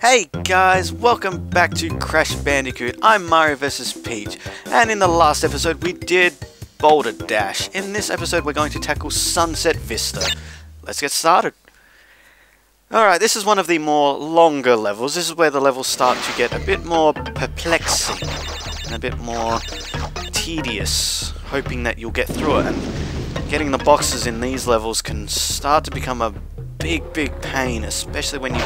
Hey guys, welcome back to Crash Bandicoot. I'm Mario vs. Peach, and in the last episode we did Boulder Dash. In this episode we're going to tackle Sunset Vista. Let's get started. Alright, this is one of the more longer levels. This is where the levels start to get a bit more perplexing and a bit more tedious, hoping that you'll get through it. And getting the boxes in these levels can start to become a big pain, especially when you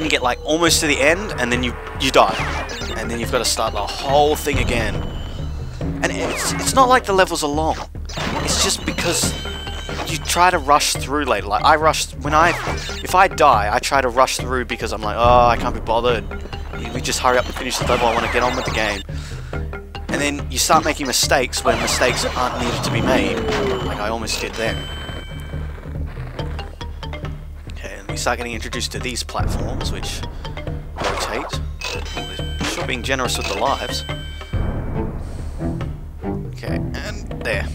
get like almost to the end and then you die, and then you've got to start the whole thing again. And it's not like the levels are long, it's just because you try to rush through later. Like if I die, I try to rush through because I'm like, oh, I can't be bothered, we just hurry up and finish the level, I want to get on with the game. And then you start making mistakes when mistakes aren't needed to be made, like I almost did then. We start getting introduced to these platforms, which rotate. They're sure being generous with the lives. Okay, and there.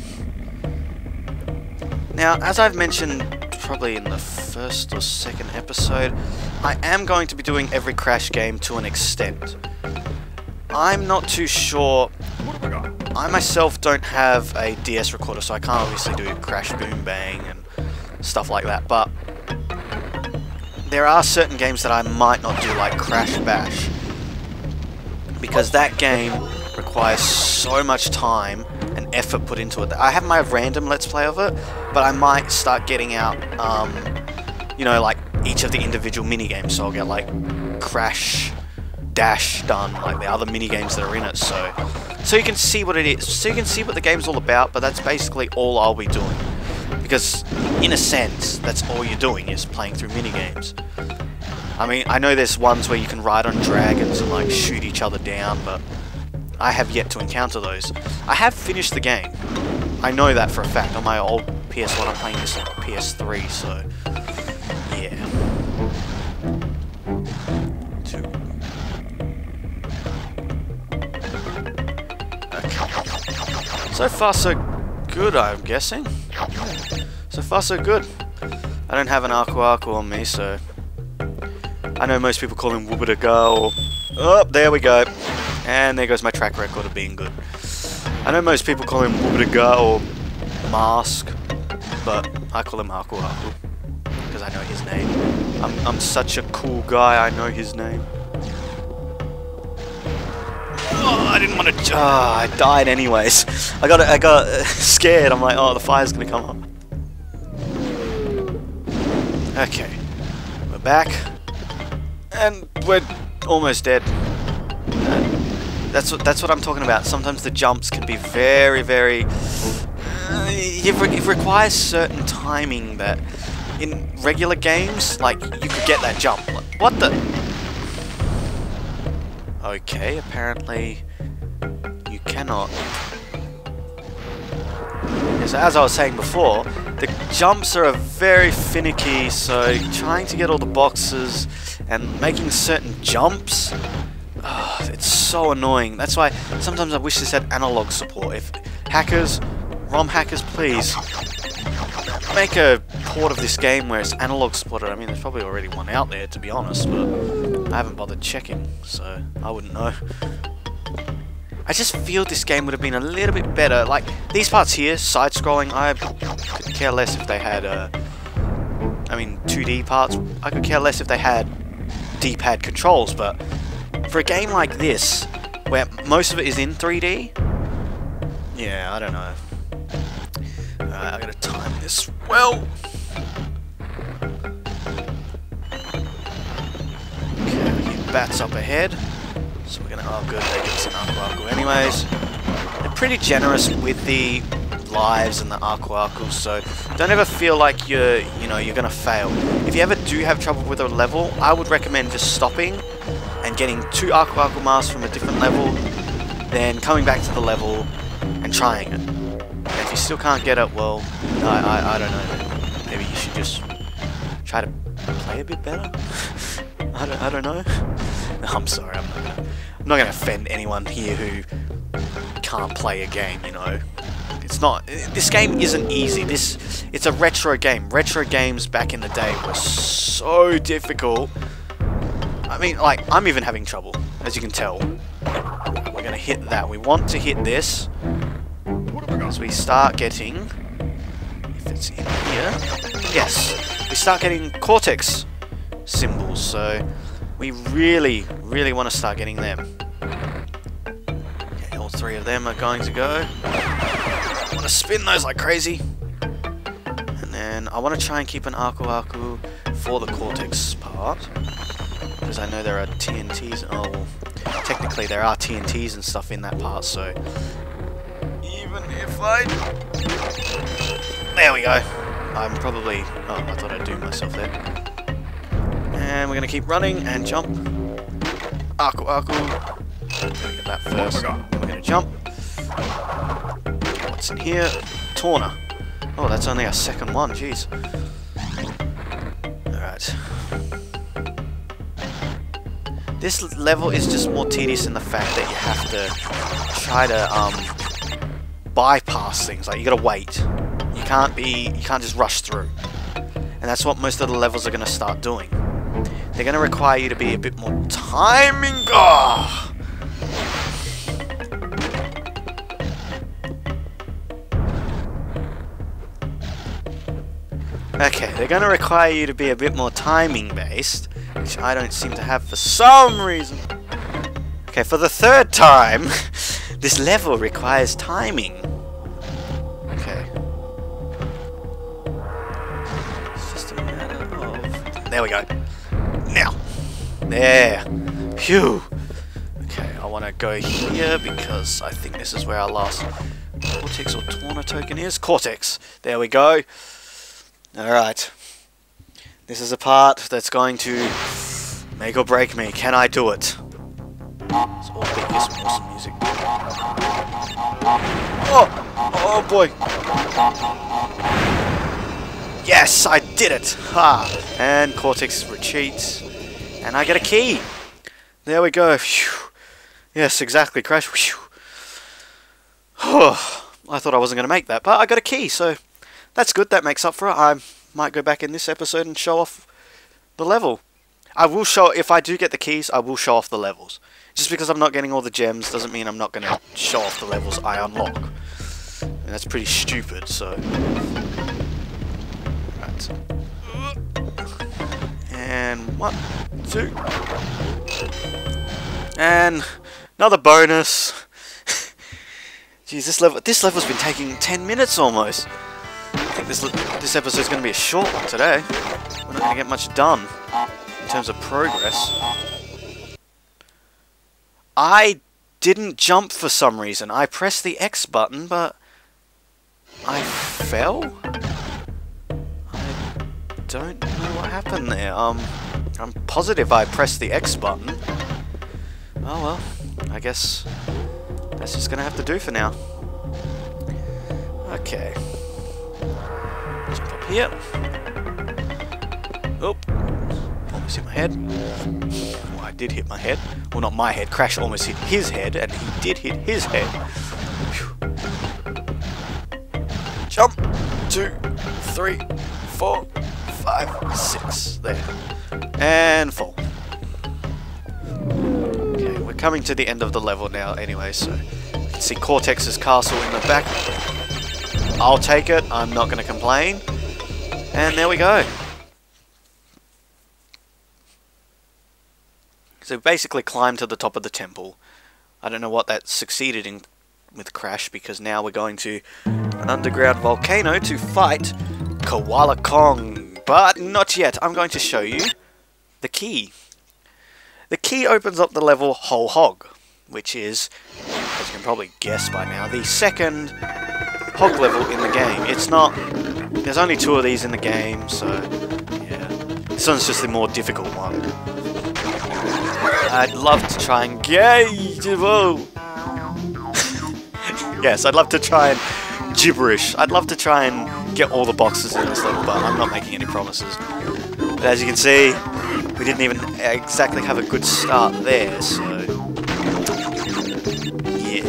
Now, as I've mentioned probably in the first or second episode, I am going to be doing every Crash game to an extent. I'm not too sure. I myself don't have a DS recorder, so I can't obviously do Crash Boom Bang and stuff like that, but there are certain games that I might not do, like Crash Bash, because that game requires so much time and effort put into it. I have my random Let's Play of it, but I might start getting out, you know, like each of the individual mini-games, so I'll get like Crash Dash done, like the other mini-games that are in it, so you can see what it is, so you can see what the game's all about, but that's basically all I'll be doing. Because, in a sense, that's all you're doing, is playing through minigames. I mean, I know there's ones where you can ride on dragons and, like, shoot each other down, but I have yet to encounter those. I have finished the game. I know that for a fact. On my old PS1, I'm playing this on PS3, so yeah. Okay. So far, so good, I'm guessing. So far, so good. I don't have an Aku on me, so I know most people call him Wubba-da-ga, or oh, there we go. And there goes my track record of being good. I know most people call him Wubba-da-ga or Mask, but I call him Aku because I know his name. I'm such a cool guy, I know his name. Oh, I didn't want to. I died anyways. I got scared. I'm like, oh, the fire's gonna come up. Okay, we're back, and we're almost dead. That's what I'm talking about. Sometimes the jumps can be very. It requires certain timing that in regular games, like you could get that jump. What the? Okay, apparently you cannot. So as I was saying before, the jumps are very finicky, so trying to get all the boxes and making certain jumps, it's so annoying. That's why sometimes I wish this had analog support. If hackers, ROM hackers, please make a port of this game where it's analog supported. I mean, there's probably already one out there, to be honest, but I haven't bothered checking, so I wouldn't know. I just feel this game would have been a little bit better. Like, these parts here, side-scrolling, I could care less if they had, I mean, 2D parts. I could care less if they had D-pad controls, but for a game like this, where most of it is in 3D, yeah, I don't know. Alright, I gotta time this well. Okay, bats up ahead. So we're gonna, oh good, they give us an Aku anyways. They're pretty generous with the lives and the Aku, so don't ever feel like you're gonna fail. If you ever do have trouble with a level, I would recommend just stopping and getting 2 Aku masks from a different level, then coming back to the level and trying it. And if you still can't get it, well, I don't know. Maybe you should just try to play a bit better. I don't know. I'm sorry, I'm not gonna offend anyone here who can't play a game, you know. It's not. This game isn't easy. It's a retro game. Retro games back in the day were so difficult. I mean, like, I'm even having trouble, as you can tell. We're gonna hit that. We want to hit this. As we start getting... If it's in here... Yes! We start getting Cortex symbols, so... We really, really want to start getting them. Okay, all three of them are going to go. I want to spin those like crazy. And then I want to try and keep an Aku for the Cortex part. Because I know there are TNTs. Oh, well, technically there are TNTs and stuff in that part, so... Even if I... There we go. I'm probably... Oh, I thought I'd do myself there. And we're going to keep running and jump. Aku. We're going to get that first. Then we're going to jump. What's in here? Torna. Oh, that's only our second one. Jeez. Alright. This level is just more tedious in the fact that you have to try to bypass things. Like, you gotta wait. You can't just rush through. And that's what most of the levels are going to start doing. They're going to require you to be a bit more timing. Oh! Okay, they're going to require you to be a bit more timing based, which I don't seem to have for some reason. Okay, for the third time, this level requires timing. Okay. It's just a matter of... There we go. Now. There. Phew. Okay, I want to go here because I think this is where our last Cortex or Torna token is. Cortex. There we go. Alright. This is a part that's going to make or break me. Can I do it? Let's all get this awesome music. Oh! Oh boy! Yes! I did it! Ha! And Cortex retreats. And I get a key! There we go. Phew. Yes, exactly. Crash. Phew. Oh, I thought I wasn't going to make that, but I got a key, so that's good. That makes up for it. I might go back in this episode and show off the level. I will show, if I do get the keys, I will show off the levels. Just because I'm not getting all the gems doesn't mean I'm not going to show off the levels I unlock. And that's pretty stupid, so... Right. And 1, 2... And another bonus. Jeez, this level's been taking 10 minutes almost. I think this episode's going to be a short one today. We're not going to get much done in terms of progress. I didn't jump for some reason. I pressed the X button, but I fell? I don't know what happened there. I'm positive I pressed the X button. Oh well, I guess that's just gonna have to do for now. Okay. Jump up here. Oh, almost hit my head. Well, I did hit my head. Well, not my head. Crash almost hit his head, and he did hit his head. Whew. Jump. 2, 3, 4, 5, 6. There. And fall. Okay, we're coming to the end of the level now anyway, so you can see Cortex's castle in the back. I'll take it. I'm not going to complain. And there we go. So basically climbed to the top of the temple. I don't know what that succeeded in with Crash, because now we're going to an underground volcano to fight Koala Kong. But not yet. I'm going to show you the key. The key opens up the level Whole Hog, which is, as you can probably guess by now, the second hog level in the game. It's not... There's only 2 of these in the game, so yeah. This one's just the more difficult one. I'd love to try and whoa. Yes, I'd love to try and gibberish. I'd love to try and get all the boxes in this level, but I'm not making any promises. But as you can see, we didn't even exactly have a good start there, so... Yeah.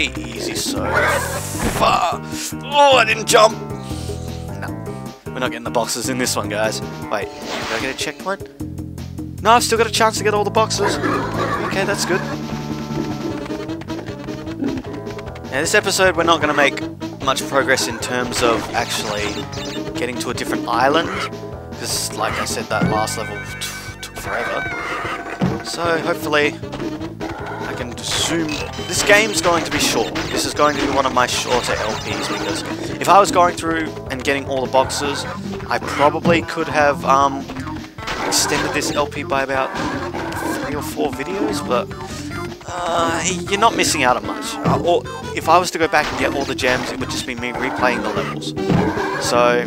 pretty easy so far. Oh, I didn't jump! No, we're not getting the boxes in this one, guys. Wait, did I get a checkpoint? No, I've still got a chance to get all the boxes. Okay, that's good. Now, this episode, we're not going to make much progress in terms of actually getting to a different island. Because, like I said, that last level took forever. So, hopefully, I can assume this game's going to be short. This is going to be one of my shorter LPs, because if I was going through and getting all the boxes, I probably could have extended this LP by about 3 or 4 videos, but you're not missing out on much. Or if I was to go back and get all the gems, it would just be me replaying the levels. So,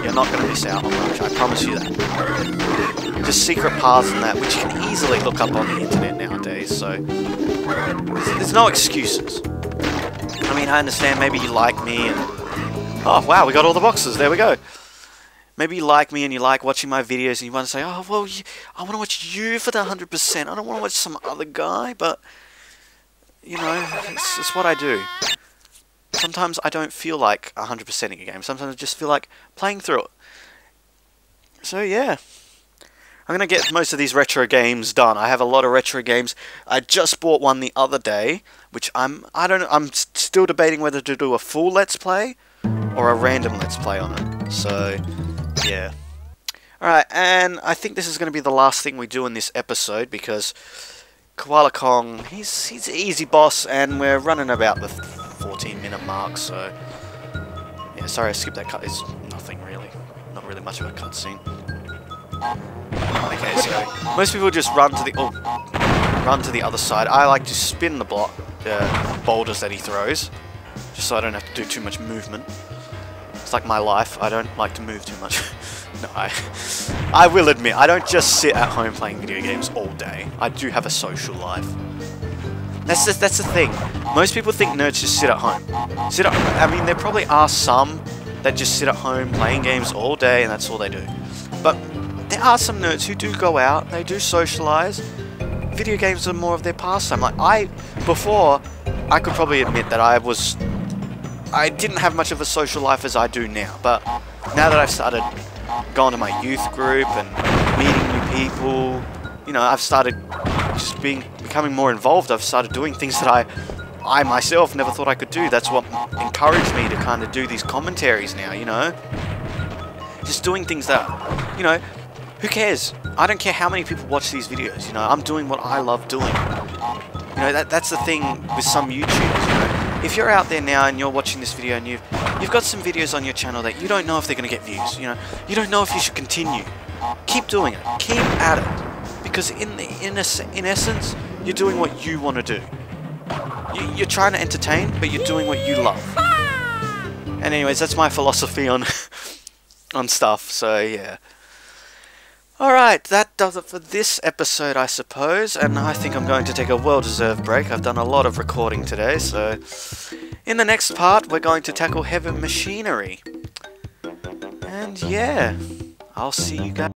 you're not going to miss out on much, I promise you that. Just secret paths and that, which you can easily look up on the internet nowadays, so there's no excuses. I mean, I understand maybe you like me and... Oh, wow, we got all the boxes, there we go. Maybe you like me and you like watching my videos and you want to say, oh, well, I want to watch you for the 100%. I don't want to watch some other guy, but, you know, it's what I do. Sometimes I don't feel like 100%ing a game. Sometimes I just feel like playing through it. So, yeah. I'm going to get most of these retro games done. I have a lot of retro games. I just bought one the other day, which I'm still debating whether to do a full Let's Play or a random Let's Play on it. So, yeah. Alright, and I think this is going to be the last thing we do in this episode, because Koala Kong, he's an easy boss, and we're running about the 14-minute mark, so... Yeah, sorry I skipped that cut. It's nothing really. Not really much of a cutscene. Okay, so most people just run to the other side. I like to spin the boulders that he throws, just so I don't have to do too much movement. It's like my life. I don't like to move too much. No, I will admit, I don't just sit at home playing video games all day. I do have a social life. That's the thing. Most people think nerds just sit at home. I mean, there probably are some that just sit at home playing games all day and that's all they do. But there are some nerds who do go out, they do socialize. Video games are more of their pastime. Like before, I could probably admit that I didn't have much of a social life as I do now. But now that I've started going to my youth group and meeting new people, you know, I've started just becoming more involved. I've started doing things that I myself never thought I could do. That's what encouraged me to kind of do these commentaries now, you know. Just doing things that, you know, who cares? I don't care how many people watch these videos, you know. I'm doing what I love doing. You know, that's the thing with some YouTubers, you know. If you're out there now and you're watching this video and you've got some videos on your channel that you don't know if they're going to get views, you know. You don't know if you should continue. Keep doing it. Keep at it. Because in essence, you're doing what you want to do. You're trying to entertain, but you're doing what you love. And anyways, that's my philosophy on stuff, so yeah. Alright, that does it for this episode, I suppose, and I think I'm going to take a well-deserved break. I've done a lot of recording today, so in the next part, we're going to tackle heavy machinery. And yeah, I'll see you guys.